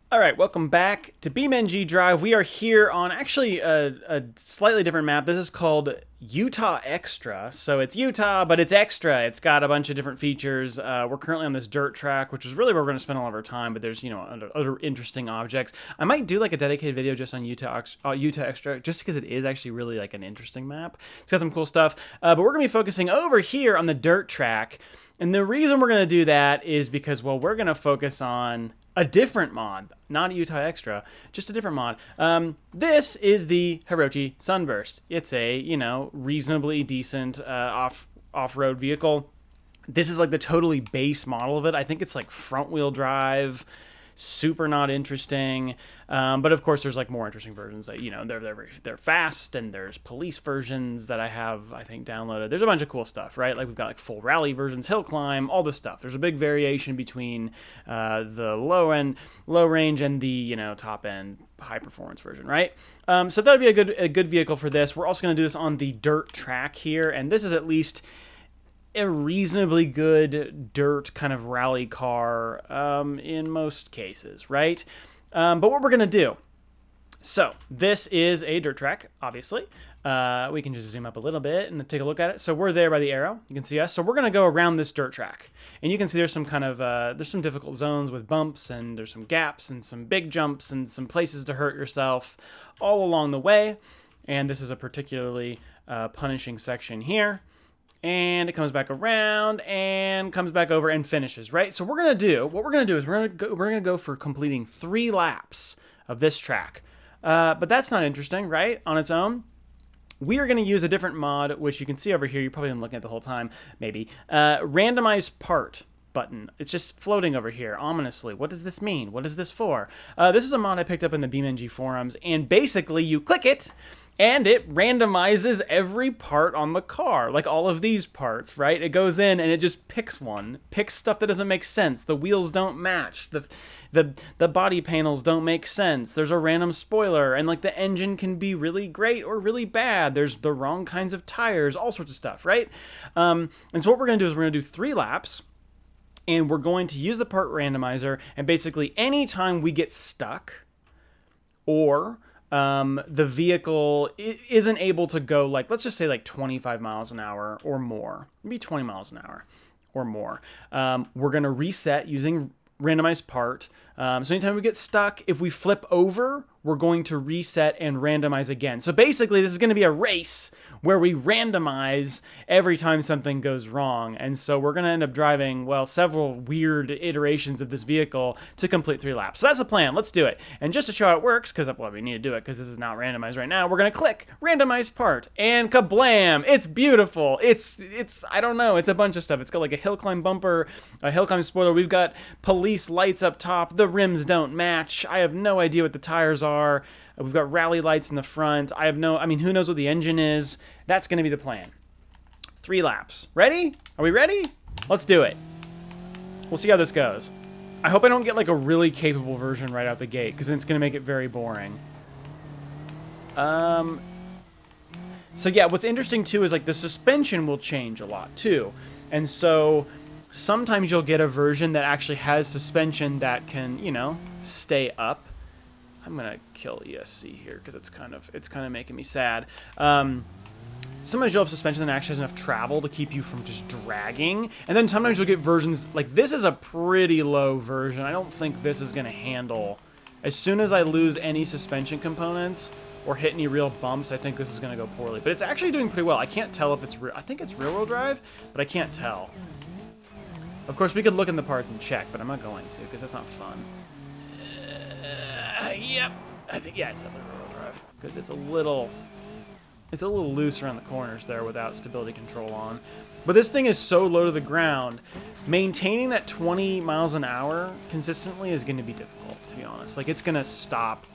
All right, welcome back to BeamNG.drive. We are here on actually a slightly different map. This is called Utah Extra. So it's Utah, but it's extra. It's got a bunch of different features. We're currently on this dirt track, which is really where we're going to spend all of our time, but there's, other interesting objects. I might do like a dedicated video just on Utah Extra, just because it is actually really like an interesting map. It's got some cool stuff, but we're going to be focusing over here on the dirt track. And the reason we're going to do that is because, well, we're going to focus on a different mod, not a Utah Extra, just a different mod. This is the Hirochi Sunburst. It's a, reasonably decent off-road vehicle. This is like the totally base model of it. I think it's like front-wheel drive, super not interesting. But of course, there's like more interesting versions that, they're fast, and there's police versions that I have, I think, downloaded. There's a bunch of cool stuff, right? Like we've got like full rally versions, hill climb, all this stuff. There's a big variation between the low range and the, top end high performance version, right? So that'd be a good vehicle for this. We're also going to do this on the dirt track here, and this is at least a reasonably good dirt kind of rally car in most cases, right? But what we're going to do, so this is a dirt track, obviously. We can just zoom up a little bit and take a look at it. So we're there by the arrow. You can see us. So we're going to go around this dirt track. And you can see there's some kind of, there's some difficult zones with bumps, and there's some gaps and some big jumps and some places to hurt yourself all along the way. And this is a particularly punishing section here. And it comes back around and comes back over and finishes, right? So what we're going to do is we're going to go for completing 3 laps of this track. But that's not interesting, right? On its own. We are going to use a different mod, which you can see over here. You've probably been looking at the whole time, maybe. Randomize part button. It's just floating over here, ominously. What does this mean? What is this for? This is a mod I picked up in the BeamNG forums, and basically you click it, and it randomizes every part on the car, like all of these parts, right? It goes in and it just picks stuff that doesn't make sense. The wheels don't match. The body panels don't make sense. There's a random spoiler, and like the engine can be really great or really bad. There's the wrong kinds of tires, all sorts of stuff, right? And so what we're going to do is we're going to do 3 laps. And we're going to use the part randomizer, and basically anytime we get stuck or the vehicle isn't able to go, like, let's just say like 25 miles an hour or more, maybe 20 miles an hour or more, we're going to reset using randomized part. So anytime we get stuck, if we flip over, we're going to reset and randomize again. So basically, this is going to be a race where we randomize every time something goes wrong. And so we're going to end up driving, well, several weird iterations of this vehicle to complete 3 laps. So that's the plan. Let's do it. And just to show how it works, because, well, we need to do it because this is not randomized right now, we're going to click randomize part, and kablam! It's beautiful. It's I don't know. It's a bunch of stuff. It's got like a hill climb bumper, a hill climb spoiler. We've got police lights up top. The rims don't match. I have no idea what the tires are. We've got rally lights in the front. Who knows what the engine is? That's going to be the plan. 3 laps. Ready? Are we ready? Let's do it. We'll see how this goes. I hope I don't get like a really capable version right out the gate, because then it's going to make it very boring. So yeah, what's interesting too is like the suspension will change a lot too. And so sometimes you'll get a version that actually has suspension that can, stay up. I'm gonna kill ESC here because it's kind of making me sad. Sometimes you'll have suspension that actually has enough travel to keep you from just dragging, and then sometimes you'll get versions like this is a pretty low version. I don't think this is gonna handle. As soon as I lose any suspension components or hit any real bumps, I think this is gonna go poorly. But it's actually doing pretty well. I can't tell if it's I think it's rear-wheel drive, but I can't tell. Of course, we could look in the parts and check, but I'm not going to because that's not fun. Yep. I think, yeah, it's definitely rear-wheel drive because it's a little loose around the corners there without stability control on. But this thing is so low to the ground, maintaining that 20 miles an hour consistently is going to be difficult, to be honest. Like, it's going to stop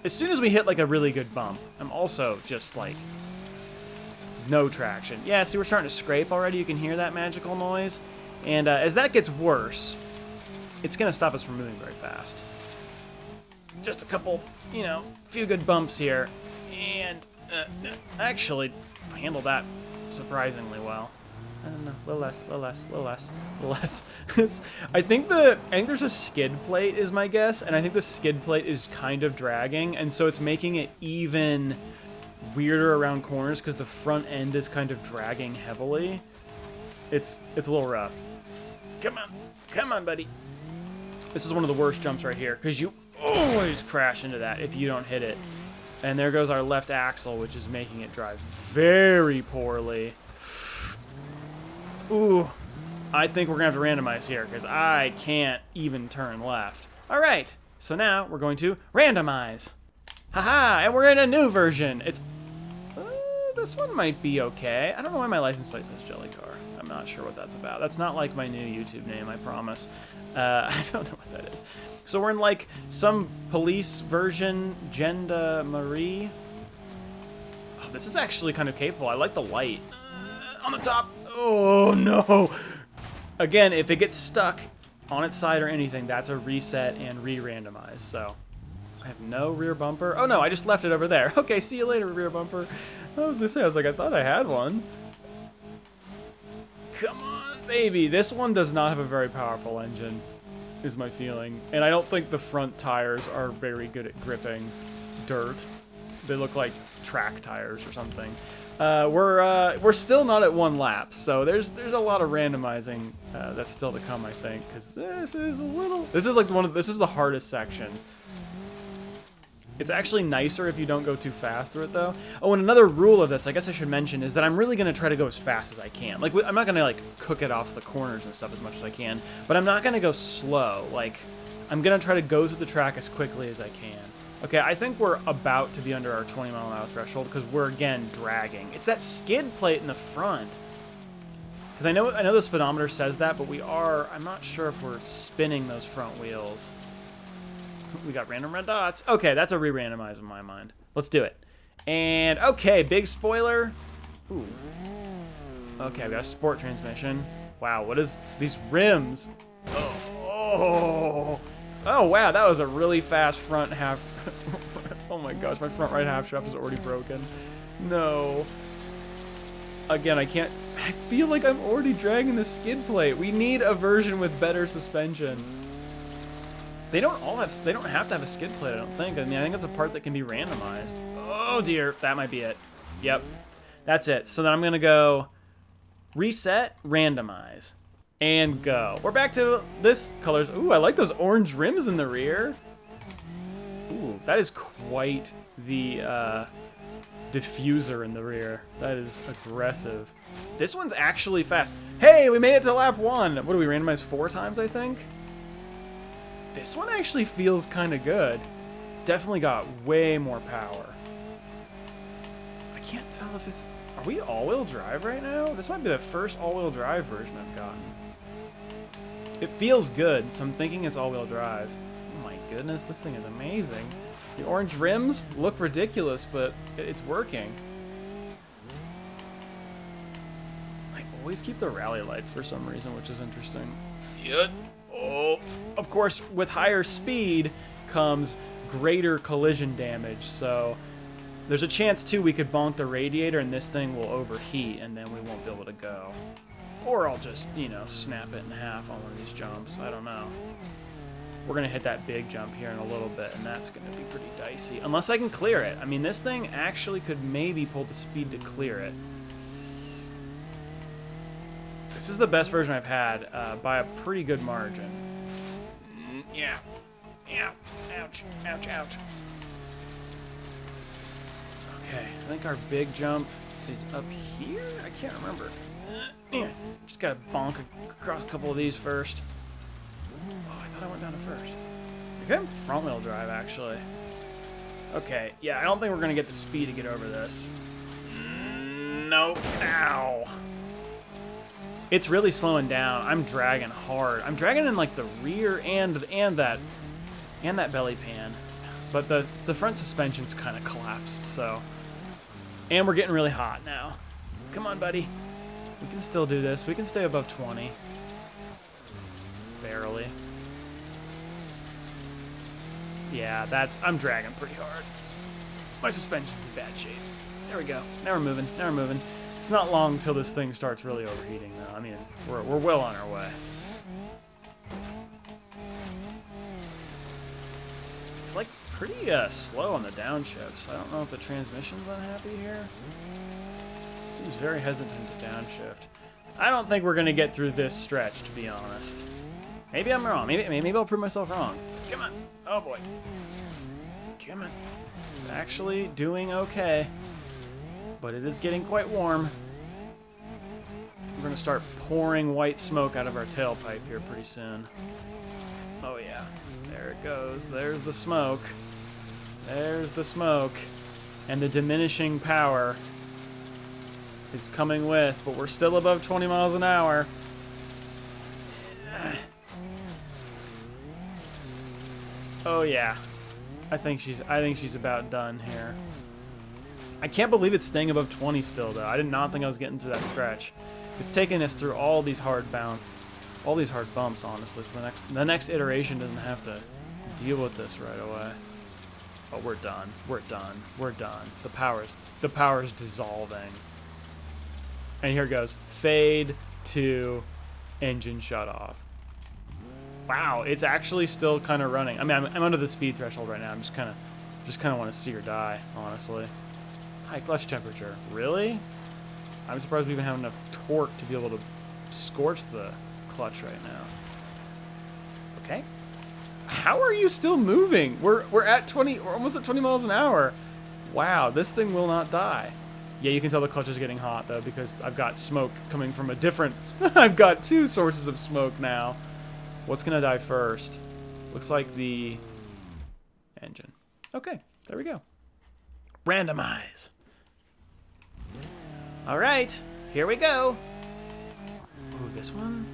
as soon as we hit like a really good bump. I'm also just like no traction. Yeah, see, we're starting to scrape already. You can hear that magical noise. And as that gets worse, it's going to stop us from moving very fast. Just a couple, few good bumps here. And actually handled that surprisingly well. No, a little less, a little less, a little less, a little less. I think there's a skid plate is my guess, and I think the skid plate is kind of dragging, and so it's making it even weirder around corners because the front end is kind of dragging heavily. It's a little rough. Come on, buddy. This is one of the worst jumps right here because you always crash into that if you don't hit it. And there goes our left axle, which is making it drive very poorly. Ooh, I think we're gonna have to randomize here because I can't even turn left. All right, so now we're going to randomize. Haha, and we're in a new version. It's this one might be okay. I don't know why my license plate says Jelly Car. I'm not sure what that's about. That's not like my new YouTube name, I promise. I don't know what that is. So we're in like some police version, Gendarmerie. Oh, this is actually kind of capable. I like the light. On the top. Oh no. Again, if it gets stuck on its side or anything, that's a reset and re-randomize. So I have no rear bumper. Oh no, I just left it over there. Okay, see you later, rear bumper. I was gonna say, I was like, I thought I had one. Come on, baby. This one does not have a very powerful engine, is my feeling. And I don't think the front tires are very good at gripping dirt. They look like track tires or something. We're still not at 1 lap, so there's a lot of randomizing that's still to come, I think, because this is the hardest section. It's actually nicer if you don't go too fast through it, though. Oh, and another rule of this, I guess I should mention, is that I'm really going to try to go as fast as I can. Like, I'm not going to, like, cook it off the corners and stuff as much as I can, but I'm not going to go slow. Like, I'm going to try to go through the track as quickly as I can. Okay, I think we're about to be under our 20-mile-an-hour threshold because we're, again, dragging. It's that skid plate in the front. Because I know the speedometer says that, but I'm not sure if we're spinning those front wheels. We got random red dots. Okay, that's a re-randomize in my mind. Let's do it. And, okay, big spoiler. Ooh. Okay, we got a sport transmission. Wow, what is these rims? Oh, wow, that was a really fast front half. Oh my gosh, my front right half shaft is already broken. No. Again, I feel like I'm already dragging the skid plate. We need a version with better suspension. They don't have to have a skid plate, I don't think. I mean, I think it's a part that can be randomized. Oh dear, that might be it. Yep, that's it. So then I'm gonna go reset, randomize, and go. We're back to this colors. Ooh, I like those orange rims in the rear. Ooh, that is quite the diffuser in the rear. That is aggressive. This one's actually fast. Hey, we made it to lap 1. What do we randomize 4 times, I think? This one actually feels kind of good. It's definitely got way more power. I can't tell if it's... Are we all-wheel drive right now? This might be the first all-wheel drive version I've gotten. It feels good, so I'm thinking it's all-wheel drive. Oh my goodness, this thing is amazing. The orange rims look ridiculous, but it's working. I always keep the rally lights for some reason, which is interesting. Yep. Oh, of course, with higher speed comes greater collision damage, so there's a chance, too, we could bonk the radiator and this thing will overheat and then we won't be able to go. Or I'll just, you know, snap it in half on one of these jumps. I don't know. We're going to hit that big jump here in a little bit, and that's going to be pretty dicey. Unless I can clear it. I mean, this thing actually could maybe pull the speed to clear it. This is the best version I've had by a pretty good margin. Yeah. Yeah. Ouch. Ouch, ouch. Okay, I think our big jump is up here? I can't remember. Yeah, just gotta bonk across a couple of these first. Oh, I thought I went down to first. Maybe I'm front-wheel drive, actually. Okay, yeah, I don't think we're gonna get the speed to get over this. Nope. Ow. It's really slowing down. I'm dragging hard. I'm dragging in like the rear and that belly pan, but the front suspension's kind of collapsed. So, and we're getting really hot now. Come on, buddy. We can still do this. We can stay above 20. Barely. Yeah, I'm dragging pretty hard. My suspension's in bad shape. There we go. Now we're moving. Now we're moving. It's not long till this thing starts really overheating, though. I mean, we're well on our way. It's like pretty slow on the downshifts. I don't know if the transmission's unhappy here. It seems very hesitant to downshift. I don't think we're gonna get through this stretch, to be honest. Maybe I'm wrong. Maybe I'll prove myself wrong. Come on. Oh boy. Come on. It's actually doing okay, but it is getting quite warm. We're gonna start pouring white smoke out of our tailpipe here pretty soon. Oh yeah. There it goes. There's the smoke. There's the smoke. And the diminishing power is coming with, but we're still above 20 miles an hour. Oh yeah. I think she's about done here. I can't believe it's staying above 20 still though. I did not think I was getting through that stretch. It's taking us through all these hard bumps, honestly. So the next iteration doesn't have to deal with this right away. Oh, we're done. We're done. We're done. The power's dissolving. And here it goes. Fade to engine shut off. Wow, it's actually still kind of running. I mean, I'm under the speed threshold right now. I'm just kind of want to see her die, honestly. High clutch temperature. Really? I'm surprised we even have enough torque to be able to scorch the clutch right now. Okay. How are you still moving? We're at 20. We're almost at 20 miles an hour. Wow, this thing will not die. Yeah, you can tell the clutch is getting hot though because I've got smoke coming from a different. I've got two sources of smoke now. What's gonna die first? Looks like the engine. Okay, there we go. Randomize. All right, here we go. Ooh, this one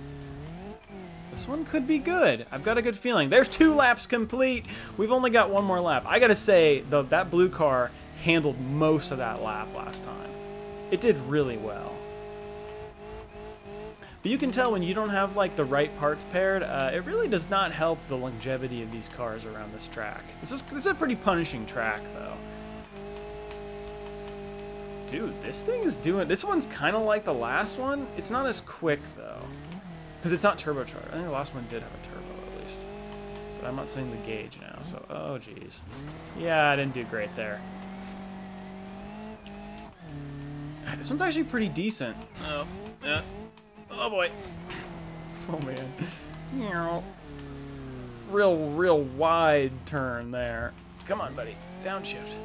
could be good. I've got a good feeling. There's 2 laps complete. We've only got 1 more lap. I gotta say, though, that blue car handled most of that lap last time. It did really well. But you can tell when you don't have like the right parts paired, it really does not help the longevity of these cars around this track. This is a pretty punishing track, though. Dude, this thing is doing. This one's kind of like the last one. It's not as quick though, because it's not turbocharged. I think the last one did have a turbo at least, but I'm not seeing the gauge now. So, oh geez, yeah, I didn't do great there. This one's actually pretty decent. Oh, yeah. Oh boy. Oh man. Real wide turn there. Come on, buddy. Downshift.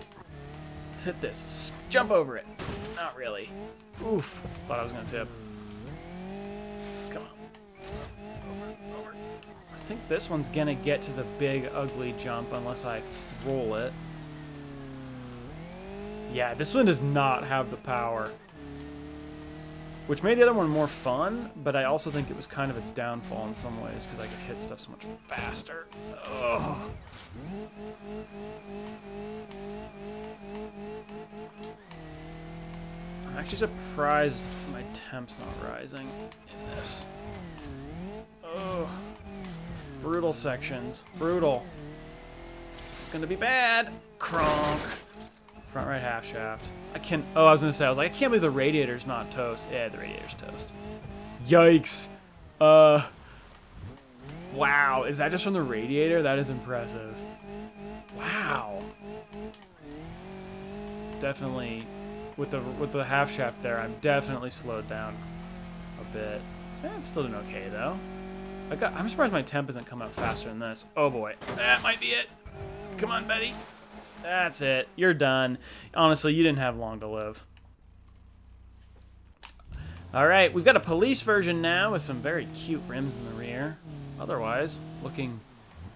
Let's hit this. Jump over it. Not really. Oof. Thought I was gonna tip. Come on. Over. I think this one's gonna get to the big ugly jump unless I roll it. Yeah, this one does not have the power. Which made the other one more fun, but I also think it was kind of its downfall in some ways because I could hit stuff so much faster. Ugh. I'm actually surprised my temp's not rising in this. Ugh. Brutal sections. Brutal. This is gonna be bad. Kronk. Front right half shaft. I was gonna say, I can't believe the radiator's not toast. Yeah, the radiator's toast. Yikes. Wow, is that just from the radiator? That is impressive. Wow. It's definitely, with the half shaft there, I'm definitely slowed down a bit. It's still doing okay though. I'm surprised my temp isn't coming up faster than this. Oh boy, that might be it. Come on, Betty. That's it. You're done. Honestly, you didn't have long to live. All right, we've got a police version now with some very cute rims in the rear. Otherwise, looking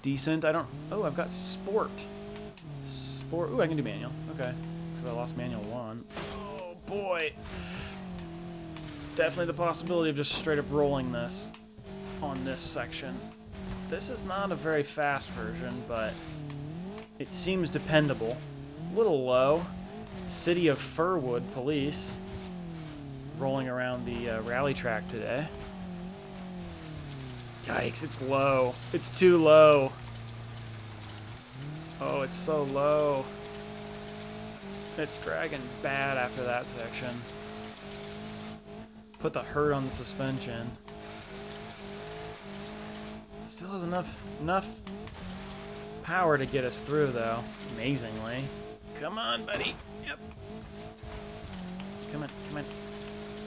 decent. Oh, I've got sport. Sport. Ooh, I can do manual. Okay. So I lost manual 1. Oh boy. Definitely the possibility of just straight up rolling this on this section. This is not a very fast version, but it seems dependable. A little low. City of Firwood police rolling around the rally track today. Yikes, it's low. It's too low. Oh, it's so low. It's dragging bad after that section. put the hurt on the suspension. It still has enough power to get us through, though. Amazingly. Come on, buddy. Yep. Come on, come on.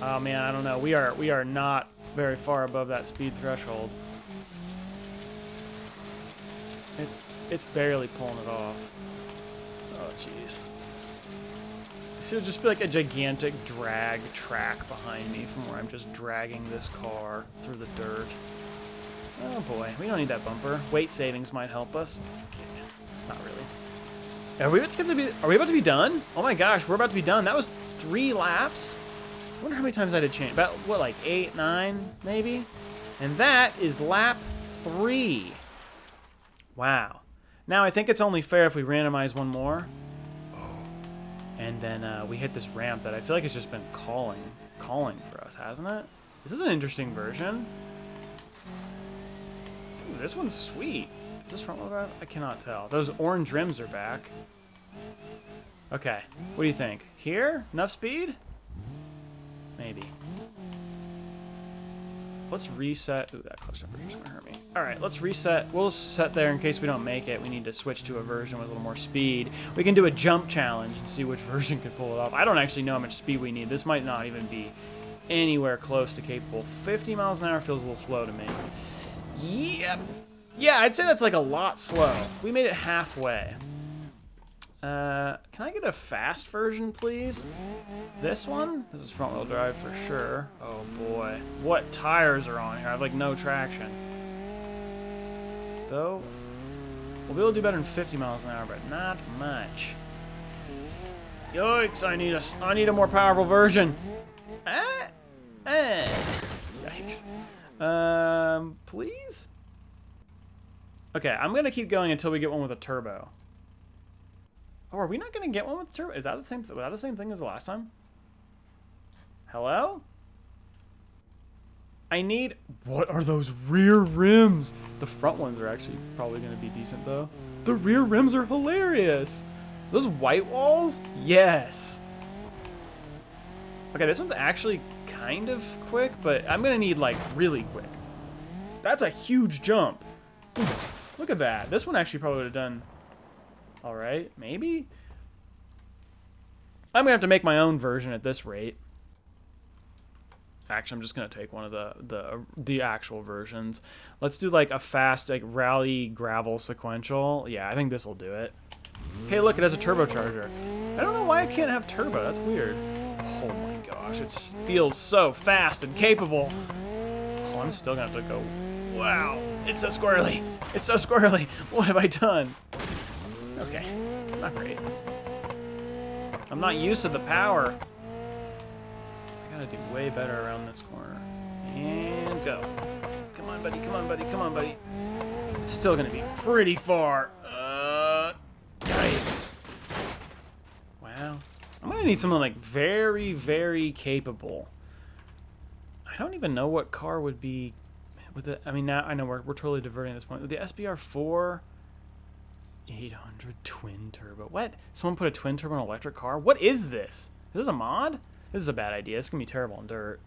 Oh man, I don't know. We are not very far above that speed threshold. It's barely pulling it off. Oh jeez. So it'll just be like a gigantic drag track behind me from where I'm just dragging this car through the dirt. Oh boy, we don't need that bumper. Weight savings might help us. Not really. Are we about to be done? Oh my gosh, we're about to be done. That was 3 laps. I wonder how many times I had to change. About what, like 8, 9, maybe? And that is lap 3. Wow. Now I think it's only fair if we randomize one more. And then we hit this ramp that I feel like it's just been calling for us, hasn't it? This is an interesting version. Ooh, this one's sweet. Is this front wheel drive? I cannot tell. Those orange rims are back. Okay, what do you think? Here? Enough speed? Maybe. Let's reset. Ooh, that clutch temperature's gonna hurt me. All right, let's reset. We'll set there in case we don't make it. We need to switch to a version with a little more speed. We can do a jump challenge and see which version can pull it off. I don't actually know how much speed we need. This might not even be anywhere close to capable. 50 miles an hour feels a little slow to me. Yep. Yeah, I'd say that's like a lot slow. We made it halfway. Can I get a fast version, please? This one? This is front wheel drive for sure. Oh boy. What tires are on here? I have like no traction. Though, we'll be able to do better than 50 miles an hour, but not much. Yikes, I need a more powerful version. Yikes. Please? Okay, I'm gonna keep going until we get one with a turbo. Oh, are we not gonna get one with the turbo? Is that the same? Was that the same thing as the last time? Hello? I need. What are those rear rims? The front ones are actually probably gonna be decent though. The rear rims are hilarious. Those white walls? Yes. Okay, this one's actually kind of quick, but I'm gonna need like really quick. That's a huge jump. Oof, look at that. This one actually probably would have done. All right, maybe? I'm gonna have to make my own version at this rate. Actually, I'm just gonna take one of the actual versions. Let's do like a fast like rally gravel sequential. Yeah, I think this will do it. Hey, look, it has a turbocharger. I don't know why I can't have turbo. That's weird. Oh my gosh, it feels so fast and capable. Oh, I'm still gonna have to go. Wow, it's so squirrely. It's so squirrely. What have I done? Okay, not great. I'm not used to the power. I gotta do way better around this corner. And go. Come on, buddy, come on, buddy, come on, buddy. It's still gonna be pretty far. Yikes. Wow. I'm gonna need something like very, very capable. I don't even know what car would be with the, I mean, now I know we're totally diverting at this point. With the SBR4 800 twin turbo. What? Someone put a twin turbo in an electric car? What is this? Is this a mod? This is a bad idea. It's gonna be terrible in dirt.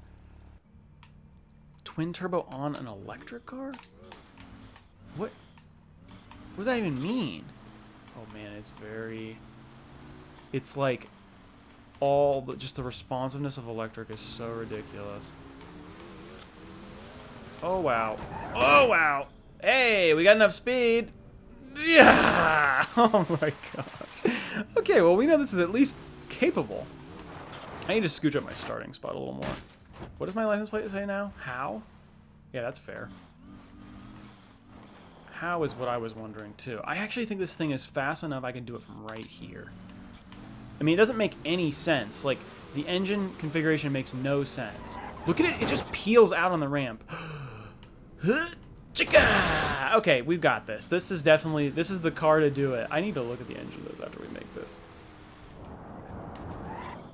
Twin turbo on an electric car? What does that even mean? Oh man, it's like just the responsiveness of electric is so ridiculous. Oh wow. Oh wow. Hey, we got enough speed. Yeah! Oh my gosh. Okay, well, we know this is at least capable. I need to scooch up my starting spot a little more. What does my license plate say now? How? Yeah, that's fair. How is what I was wondering, too. I actually think this thing is fast enough I can do it from right here. I mean, it doesn't make any sense. Like, the engine configuration makes no sense. Look at it. It just peels out on the ramp. Okay, we've got this. This is the car to do it. I need to look at the engine though after we make this.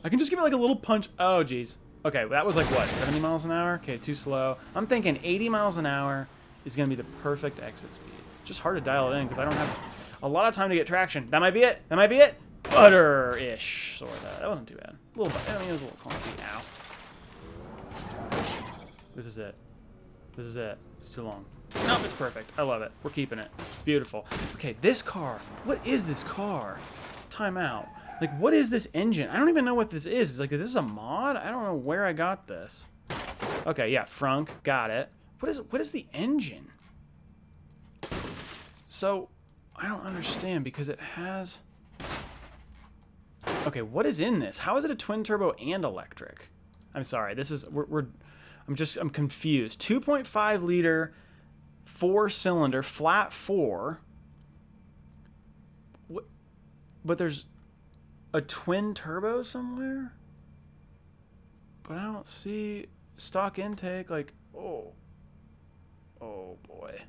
I can just give it like a little punch. Oh, geez. Okay, that was like what, 70 miles an hour? Okay, too slow. I'm thinking 80 miles an hour is gonna be the perfect exit speed. Just hard to dial it in because I don't have a lot of time to get traction. That might be it. That might be it. Butter-ish, sort of. That wasn't too bad. A little bit. I mean, it was a little clunky. Ow. This is it. This is it. It's too long. No, it's perfect. I love it. We're keeping it. It's beautiful. Okay, this car. What is this car? Time out. Like, what is this engine? I don't even know what this is. It's like, is this a mod? I don't know where I got this. Okay, yeah, Frunk. Got it. What is the engine? So, I don't understand because it has... Okay, what is in this? How is it a twin turbo and electric? I'm sorry. This is... I'm confused. 2.5 liter, 4-cylinder, flat 4. What? But there's a twin turbo somewhere? But I don't see stock intake. Like, oh boy.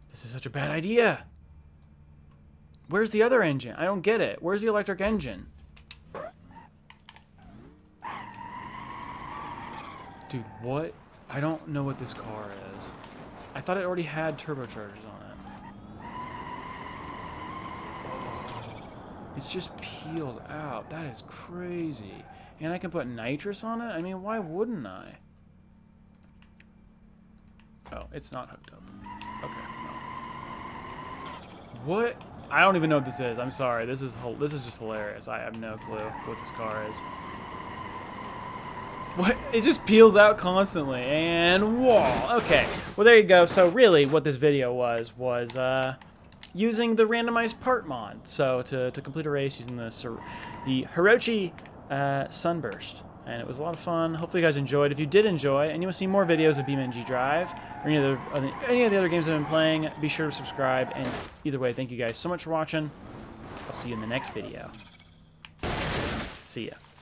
This is such a bad idea. Where's the other engine? I don't get it. Where's the electric engine? Dude, what? I don't know what this car is. I thought it already had turbochargers on it. It just peels out. That is crazy. And I can put nitrous on it? I mean, why wouldn't I? Oh, it's not hooked up. Okay. No. What? I don't even know what this is. I'm sorry. This is just hilarious. I have no clue what this car is. What? It just peels out constantly. And wall. Okay. Well, there you go. So really what this video was using the randomized part mod. So to complete a race using the Hirochi Sunburst. And it was a lot of fun. Hopefully you guys enjoyed. If you did enjoy and you want to see more videos of BeamNG.drive or any of the other games I've been playing, be sure to subscribe. And either way, thank you guys so much for watching. I'll see you in the next video. See ya.